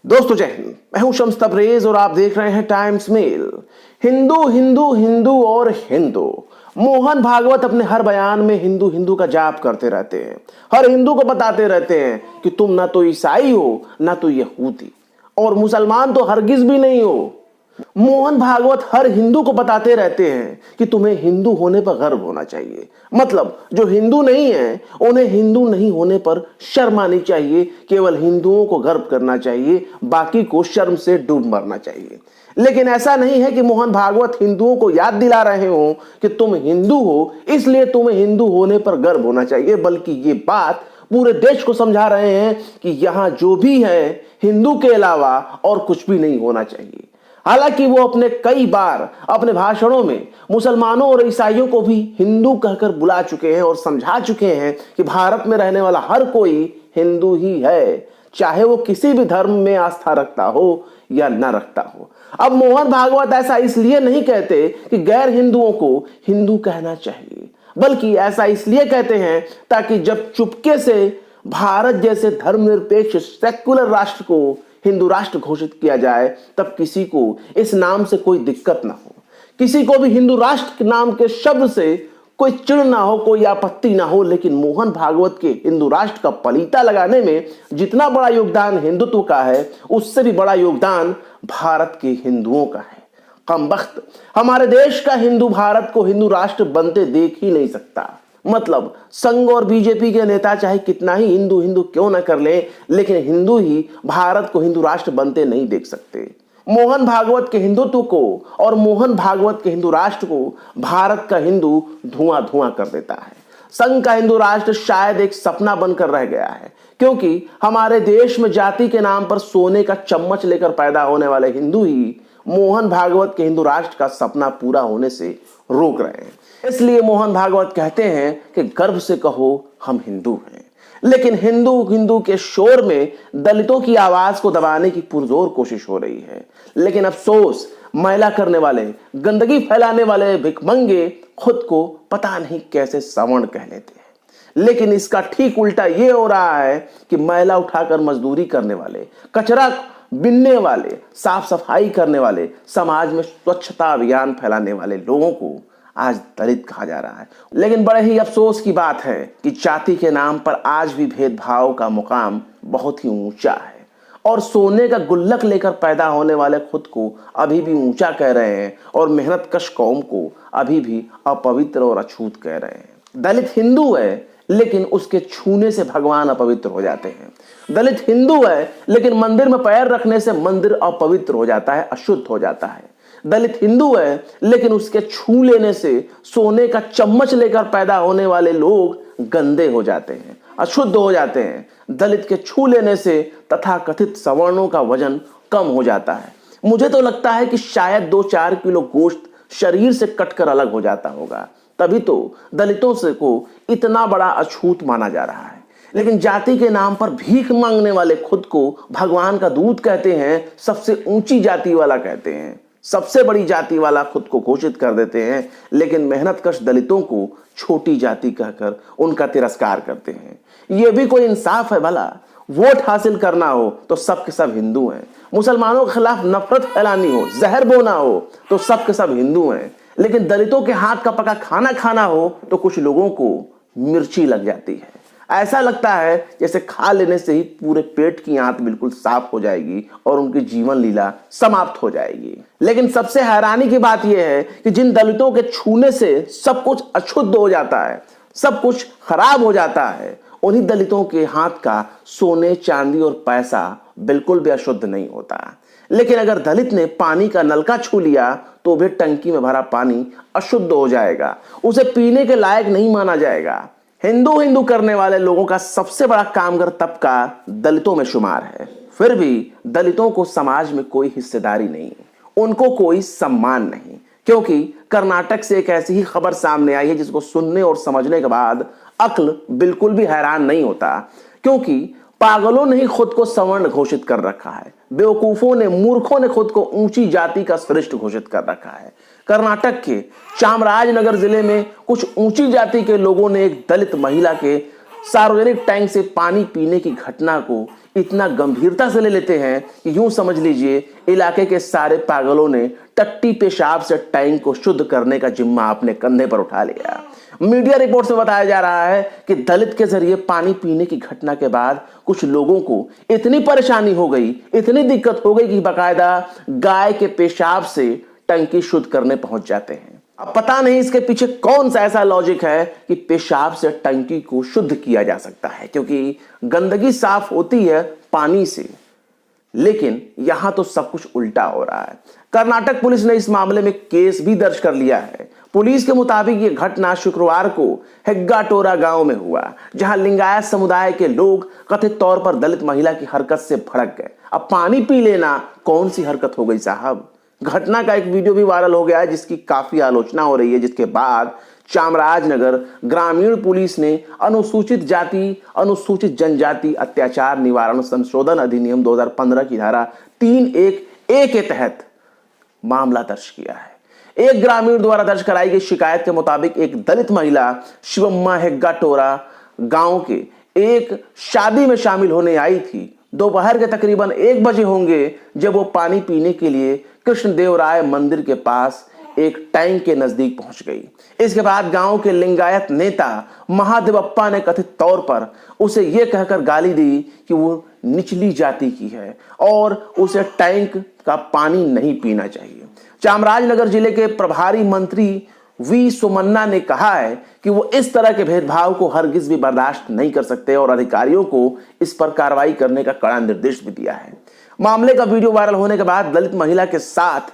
दोस्तों जय हिंद। मैं हूं शम्स तबरेज और आप देख रहे हैं टाइम्स मेल। हिंदू हिंदू हिंदू और हिंदू। मोहन भागवत अपने हर बयान में हिंदू हिंदू का जाप करते रहते हैं। हर हिंदू को बताते रहते हैं कि तुम ना तो ईसाई हो ना तो यहूदी और मुसलमान तो हरगिज भी नहीं हो। मोहन भागवत हर हिंदू को बताते रहते हैं कि तुम्हें हिंदू होने पर गर्व होना चाहिए। मतलब जो हिंदू नहीं है उन्हें हिंदू नहीं होने पर शर्म आनी चाहिए। केवल हिंदुओं को गर्व करना चाहिए, बाकी को शर्म से डूब मरना चाहिए। लेकिन ऐसा नहीं है कि मोहन भागवत हिंदुओं को याद दिला रहे हो कि तुम हिंदू हो इसलिए तुम्हें हिंदू होने पर गर्व होना चाहिए, बल्कि ये बात पूरे देश को समझा रहे हैं कि यहां जो भी है हिंदू के अलावा और कुछ भी नहीं होना चाहिए। हालांकि वो अपने कई बार अपने भाषणों में मुसलमानों और ईसाइयों को भी हिंदू कहकर बुला चुके हैं और समझा चुके हैं कि भारत में रहने वाला हर कोई हिंदू ही है, चाहे वो किसी भी धर्म में आस्था रखता हो या न रखता हो। अब मोहन भागवत ऐसा इसलिए नहीं कहते कि गैर हिंदुओं को हिंदू कहना चाहिए, बल्कि ऐसा इसलिए कहते हैं ताकि जब चुपके से भारत जैसे धर्मनिरपेक्ष सेक्युलर राष्ट्र को हिंदू राष्ट्र घोषित किया जाए तब किसी को इस नाम से कोई दिक्कत ना हो, किसी को भी हिंदू राष्ट्र के नाम के शब्द से कोई चिढ़ ना हो, कोई आपत्ति ना हो। लेकिन मोहन भागवत के हिंदू राष्ट्र का पलीता लगाने में जितना बड़ा योगदान हिंदुत्व का है उससे भी बड़ा योगदान भारत के हिंदुओं का है। कमबख्त हमारे देश का हिंदू भारत को हिंदू राष्ट्र बनते देख ही नहीं सकता। मतलब संघ और बीजेपी के नेता चाहे कितना ही हिंदू हिंदू क्यों ना कर ले, लेकिन हिंदू ही भारत को हिंदू राष्ट्र बनते नहीं देख सकते। मोहन भागवत के हिंदुत्व को और मोहन भागवत के हिंदू राष्ट्र को भारत का हिंदू धुआं धुआं कर देता है। संघ का हिंदू राष्ट्र शायद एक सपना बनकर रह गया है, क्योंकि हमारे देश में जाति के नाम पर सोने का चम्मच लेकर पैदा होने वाले हिंदू ही मोहन भागवत के हिंदू राष्ट्र का सपना पूरा होने से रोक रहे हैं। इसलिए मोहन भागवत कहते हैं कि गर्व से कहो हम हिंदू हैं। लेकिन हिंदू हिंदू के शोर में दलितों की आवाज को दबाने की पुरजोर कोशिश हो रही है। लेकिन अफसोस मैला करने वाले, गंदगी फैलाने वाले भिखमंगे खुद को पता नहीं कैसे सवर्ण कह लेते हैं। लेकिन इसका ठीक उल्टा ये हो रहा है कि मैला उठाकर मजदूरी करने वाले, कचरा बिनने वाले, साफ सफाई करने वाले, समाज में स्वच्छता अभियान फैलाने वाले लोगों को आज दलित कहा जा रहा है। लेकिन बड़े ही अफसोस की बात है कि जाति के नाम पर आज भी भेदभाव का मुकाम बहुत ही ऊंचा है और सोने का गुल्लक लेकर पैदा होने वाले खुद को अभी भी ऊंचा कह रहे हैं और मेहनत कश कौम को अभी भी अपवित्र और अछूत कह रहे हैं। दलित हिंदू है लेकिन उसके छूने से भगवान अपवित्र हो जाते हैं। दलित हिंदू है लेकिन मंदिर में पैर रखने से मंदिर अपवित्र हो जाता है, अशुद्ध हो जाता है। दलित हिंदू है लेकिन उसके छू लेने से सोने का चम्मच लेकर पैदा होने वाले लोग गंदे हो जाते हैं, अशुद्ध हो जाते हैं। दलित के छू लेने से तथाकथित सवर्णों का वजन कम हो जाता है। मुझे तो लगता है कि शायद 2-4 किलो गोश्त शरीर से कटकर अलग हो जाता होगा, तभी तो दलितों से को इतना बड़ा अछूत माना जा रहा है। लेकिन जाति के नाम पर भीख मांगने वाले खुद को भगवान का दूत कहते हैं, सबसे ऊंची जाति वाला कहते हैं, सबसे बड़ी जाति वाला खुद को घोषित कर देते हैं। लेकिन मेहनतकश दलितों को छोटी जाति कहकर उनका तिरस्कार करते हैं। यह भी कोई इंसाफ है भला? वोट हासिल करना हो तो सब के सब हिंदू हैं, मुसलमानों के खिलाफ नफरत फैलानी हो, जहर बोना हो तो सब के सब हिंदू हैं। लेकिन दलितों के हाथ का पका खाना खाना हो तो कुछ लोगों को मिर्ची लग जाती है। ऐसा लगता है जैसे खा लेने से ही पूरे पेट की आंत बिल्कुल साफ हो जाएगी और उनकी जीवन लीला समाप्त हो जाएगी। लेकिन सबसे हैरानी की बात यह है कि जिन दलितों के छूने से सब कुछ अशुद्ध हो जाता है, सब कुछ खराब हो जाता है, उन्हीं दलितों के हाथ का सोने चांदी और पैसा बिल्कुल भी अशुद्ध नहीं होता। लेकिन अगर दलित ने पानी का नलका छू लिया तो भी टंकी में भरा पानी अशुद्ध हो जाएगा, उसे पीने के लायक नहीं माना जाएगा। हिंदू हिंदू करने वाले लोगों का सबसे बड़ा कामगार तबका दलितों में शुमार है। फिर भी दलितों को समाज में कोई हिस्सेदारी नहीं, उनको कोई सम्मान नहीं, क्योंकि कर्नाटक से एक ऐसी ही खबर सामने आई है जिसको सुनने और समझने के बाद अक्ल बिल्कुल भी हैरान नहीं होता। क्योंकि पागलों ने ही खुद को सवर्ण घोषित कर रखा है, बेवकूफों ने, मूर्खों ने खुद को ऊंची जाति का श्रेष्ठ घोषित कर रखा है। कर्नाटक के चामराजनगर जिले में कुछ ऊंची जाति के लोगों ने एक दलित महिला के सार्वजनिक टैंक से पानी पीने की घटना को इतना गंभीरता से ले लेते हैं कि यूं समझ लीजिए इलाके के सारे पागलों ने टट्टी पेशाब से टैंक को शुद्ध करने का जिम्मा अपने कंधे पर उठा लिया। मीडिया रिपोर्ट से बताया जा रहा है कि दलित के जरिए पानी पीने की घटना के बाद कुछ लोगों को इतनी परेशानी हो गई, इतनी दिक्कत हो गई कि बकायदा गाय के पेशाब से टंकी शुद्ध करने पहुंच जाते हैं। अब पता नहीं इसके पीछे कौन सा ऐसा लॉजिक है कि पेशाब से टंकी को शुद्ध किया जा सकता है, क्योंकि गंदगी साफ होती है पानी से, लेकिन यहां तो सब कुछ उल्टा हो रहा है। कर्नाटक पुलिस ने इस मामले में केस भी दर्ज कर लिया है। पुलिस के मुताबिक यह घटना शुक्रवार को हेग्गाटोरा गांव में हुआ, जहां लिंगायत समुदाय के लोग कथित तौर पर दलित महिला की हरकत से भड़क गए। अब पानी पी लेना कौन सी हरकत हो गई साहब। घटना का एक वीडियो भी वायरल हो गया है जिसकी काफी आलोचना हो रही है, जिसके बाद चामराजनगर ग्रामीण पुलिस ने अनुसूचित जाति अनुसूचित जनजाति अत्याचार निवारण संशोधन अधिनियम 2015 की धारा 3(1)(a) के तहत मामला दर्ज किया है। एक ग्रामीण द्वारा दर्ज कराई गई शिकायत के मुताबिक एक दलित महिला शिवम्मा हेग्गाटोरा गांव के एक शादी में शामिल होने आई थी। दोपहर के तकरीबन 1 बजे होंगे जब वो पानी पीने के लिए कृष्णदेवराय मंदिर के पास एक टैंक के नजदीक पहुंच गई। इसके बाद गांव के लिंगायत नेता महादेवप्पा ने कथित तौर पर उसे यह कहकर गाली दी कि वो निचली जाति की है और उसे टैंक का पानी नहीं पीना चाहिए। चामराजनगर जिले के प्रभारी मंत्री वी सोमन्ना ने कहा है कि वो इस तरह के भेदभाव को हरगिज भी बर्दाश्त नहीं कर सकते और अधिकारियों को इस पर कार्रवाई करने का कड़ा निर्देश भी दिया है। मामले का वीडियो वायरल होने के बाद दलित महिला के साथ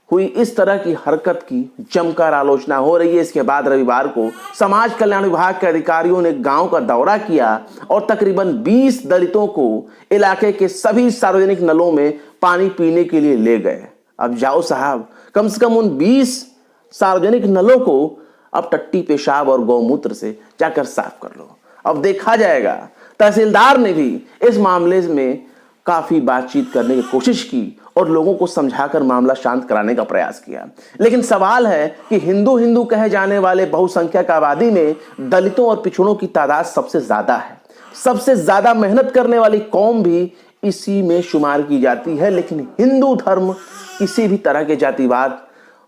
हुई इस तरह की हरकत की जमकर आलोचना हो रही है। इसके बाद रविवार को समाज कल्याण विभाग के अधिकारियों ने गांव का दौरा किया और तकरीबन 20 दलितों को इलाके के सभी सार्वजनिक नलों में पानी पीने के लिए ले गए। अब जाओ साहब, कम से कम उन 20 सार्वजनिक नलों को अब टट्टी पेशाब और गौमूत्र से जाकर साफ कर लो। अब देखा जाएगा। तहसीलदार ने भी इस मामले में काफी बातचीत करने की कोशिश की और लोगों को समझाकर मामला शांत कराने का प्रयास किया, लेकिन सवाल है कि हिंदू हिंदू कहे जाने वाले बहुसंख्यक आबादी में दलितों और पिछड़ों की तादाद सबसे ज्यादा है। सबसे ज्यादा मेहनत करने वाली कौम भी इसी में शुमार की जाती है, लेकिन हिंदू धर्म किसी भी तरह के जातिवाद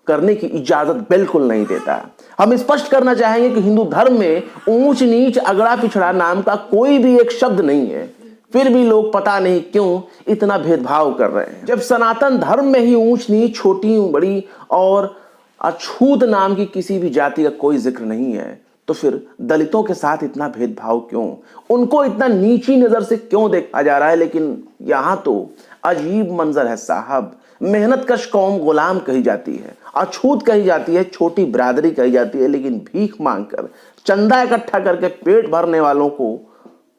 करने की इजाजत बिल्कुल नहीं देता। हम स्पष्ट करना चाहेंगे कि हिंदू धर्म में ऊंच नीच अगड़ा पिछड़ा नाम का कोई भी एक शब्द नहीं है, फिर भी लोग पता नहीं क्यों इतना भेदभाव कर रहे हैं। जब सनातन धर्म में ही ऊंच नीच, छोटी बड़ी और अछूत नाम की किसी भी जाति का कोई जिक्र नहीं है, तो फिर दलितों के साथ इतना भेदभाव क्यों, उनको इतना नीची नजर से क्यों देखा जा रहा है। लेकिन यहां तो अजीब मंजर है साहब। मेहनतकश कौम गुलाम कही जाती है, अछूत कही जाती है, छोटी बिरादरी कही जाती है, लेकिन भीख मांगकर चंदा इकट्ठा करके पेट भरने वालों को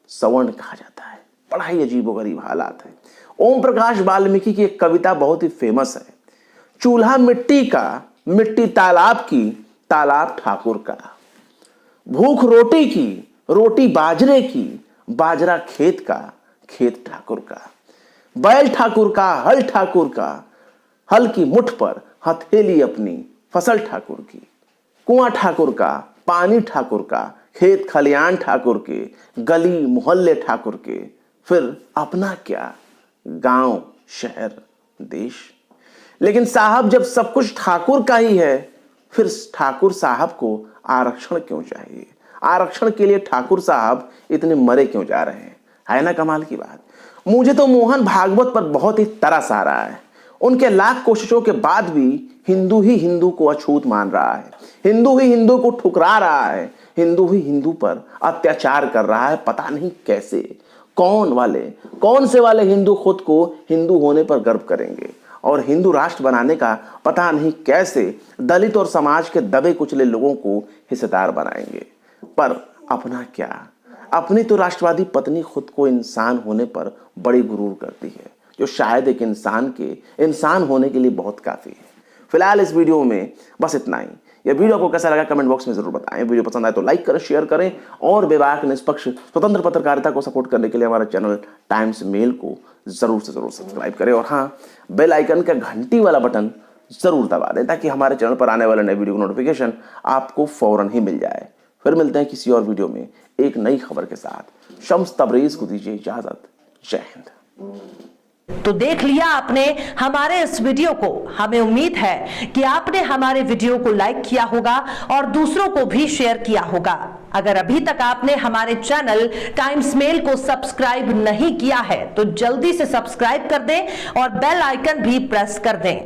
सवर्ण कहा जाता है। बड़ा ही अजीबोगरीब हालात है। ओम प्रकाश वाल्मीकि की एक कविता बहुत ही फेमस है। चूल्हा मिट्टी का, मिट्टी तालाब की, तालाब ठाकुर का। भूख रोटी की, रोटी बाजरे की, बाजरा खेत का, खेत ठाकुर का। बैल ठाकुर का, हल ठाकुर का, हल की मुठ पर हथेली अपनी, फसल ठाकुर की। कुआं ठाकुर का, पानी ठाकुर का, खेत खलियान ठाकुर के, गली मोहल्ले ठाकुर के। फिर अपना क्या, गांव शहर देश। लेकिन साहब जब सब कुछ ठाकुर का ही है, फिर ठाकुर साहब को आरक्षण क्यों चाहिए? आरक्षण के लिए ठाकुर साहब इतने मरे क्यों जा रहे हैं? है ना कमाल की बात। मुझे तो मोहन भागवत पर बहुत ही तरस आ रहा है। उनके लाख कोशिशों के बाद भी हिंदू ही हिंदू को अछूत मान रहा है, हिंदू ही हिंदू को ठुकरा रहा है, हिंदू ही हिंदू पर अत्याचार कर रहा है। पता नहीं कैसे, कौन से वाले हिंदू खुद को हिंदू होने पर गर्व करेंगे और हिंदू राष्ट्र बनाने का पता नहीं कैसे दलित और समाज के दबे कुचले लोगों को हिस्सेदार बनाएंगे। पर अपना क्या, अपनी तो राष्ट्रवादी पत्नी खुद को इंसान होने पर बड़ी गुरूर करती है, जो शायद एक इंसान के इंसान होने के लिए बहुत काफी है। फिलहाल इस वीडियो में बस इतना ही। यह वीडियो आपको कैसा लगा कमेंट बॉक्स में जरूर बताएं। वीडियो पसंद आए तो लाइक करें, शेयर करें और बेबाक निष्पक्ष स्वतंत्र पत्रकारिता को सपोर्ट करने के लिए हमारा चैनल टाइम्स मेल को जरूर से जरूर सब्सक्राइब करें और हाँ, बेल आइकन का घंटी वाला बटन जरूर दबा दें ताकि हमारे चैनल पर आने वाले नए वीडियो की नोटिफिकेशन आपको फौरन ही मिल जाए। फिर मिलते हैं किसी और वीडियो में एक नई खबर के साथ। शम्स तबरेज को दीजिए इजाजत। जय हिंद। तो देख लिया आपने हमारे इस वीडियो को। हमें उम्मीद है कि आपने हमारे वीडियो को लाइक किया होगा और दूसरों को भी शेयर किया होगा। अगर अभी तक आपने हमारे चैनल टाइम्स मेल को सब्सक्राइब नहीं किया है तो जल्दी से सब्सक्राइब कर दें और बेल आइकन भी प्रेस कर दें।